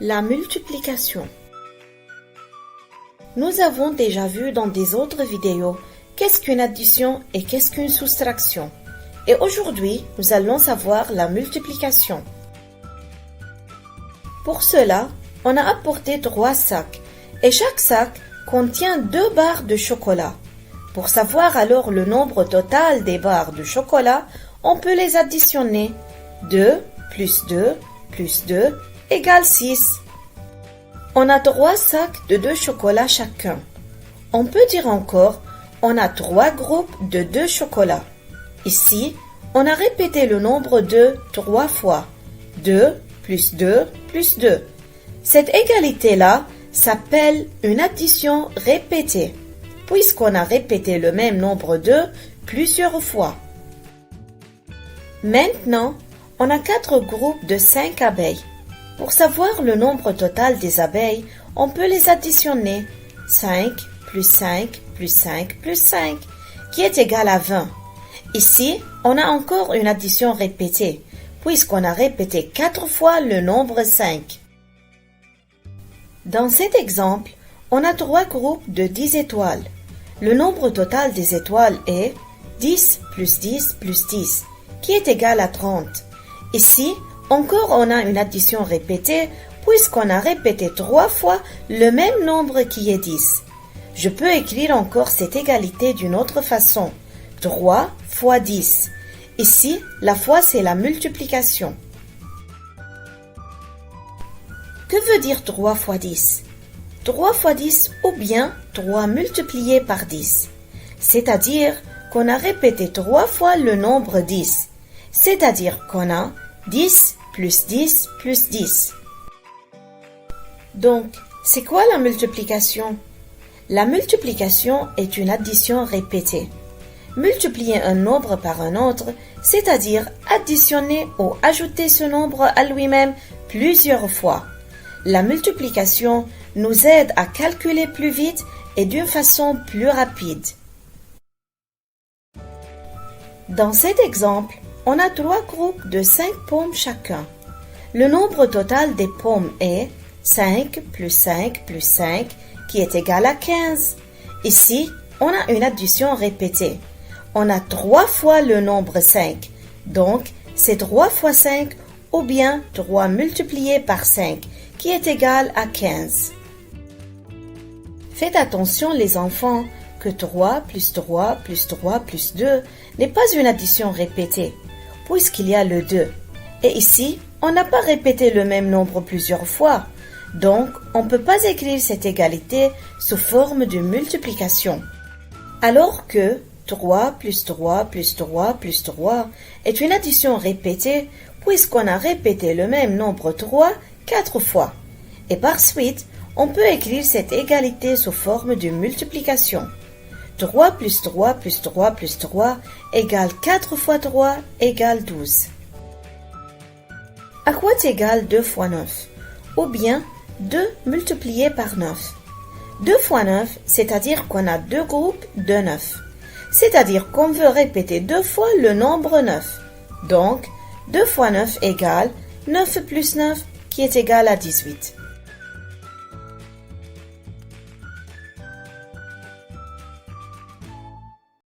La multiplication. Nous avons déjà vu dans des autres vidéos qu'est-ce qu'une addition et qu'est-ce qu'une soustraction. Et aujourd'hui, nous allons savoir la multiplication. Pour cela, on a apporté 3 sacs et chaque sac contient 2 barres de chocolat. Pour savoir alors le nombre total des barres de chocolat, on peut les additionner. 2 plus 2 plus 2 égale 6. On a 3 sacs de 2 chocolats chacun. On peut dire encore, on a 3 groupes de 2 chocolats. Ici, on a répété le nombre 2 3 fois. 2 plus 2 plus 2. Cette égalité-là s'appelle une addition répétée, puisqu'on a répété le même nombre 2 plusieurs fois. Maintenant, on a 4 groupes de 5 abeilles. Pour savoir le nombre total des abeilles, on peut les additionner. 5 plus 5 plus 5 plus 5, qui est égal à 20. Ici, on a encore une addition répétée, puisqu'on a répété 4 fois le nombre 5. Dans cet exemple, on a 3 groupes de 10 étoiles. Le nombre total des étoiles est 10 plus 10 plus 10, qui est égal à 30. Ici, encore on a une addition répétée, puisqu'on a répété 3 fois le même nombre qui est 10. Je peux écrire encore cette égalité d'une autre façon. 3 fois 10. Ici, la fois c'est la multiplication. Que veut dire 3 fois 10? 3 fois 10 ou bien 3 multiplié par 10. C'est-à-dire qu'on a répété 3 fois le nombre 10. C'est-à-dire qu'on a 10 plus 10 plus 10. Donc, c'est quoi la multiplication? La multiplication est une addition répétée. Multiplier un nombre par un autre, c'est-à-dire additionner ou ajouter ce nombre à lui-même plusieurs fois. La multiplication nous aide à calculer plus vite et d'une façon plus rapide. Dans cet exemple, on a 3 groupes de 5 pommes chacun. Le nombre total des pommes est 5 plus 5 plus 5, qui est égal à 15. Ici, on a une addition répétée. On a 3 fois le nombre 5, donc c'est 3 fois 5 ou bien 3 multiplié par 5, qui est égal à 15. Faites attention les enfants que 3 plus 3 plus 3 plus 2 n'est pas une addition répétée, puisqu'il y a le 2. Et ici, on n'a pas répété le même nombre plusieurs fois, donc on ne peut pas écrire cette égalité sous forme de multiplication. Alors que 3 plus 3 plus 3 plus 3 est une addition répétée, puisqu'on a répété le même nombre 3 4 fois. Et par suite, on peut écrire cette égalité sous forme de multiplication. 3 plus 3 plus 3 plus 3 égale 4 fois 3 égale 12. À quoi est égal 2 fois 9? Ou bien 2 multiplié par 9. 2 fois 9, c'est-à-dire qu'on a 2 groupes de 9. C'est-à-dire qu'on veut répéter 2 fois le nombre 9. Donc, 2 fois 9 égale 9 plus 9, qui est égal à 18.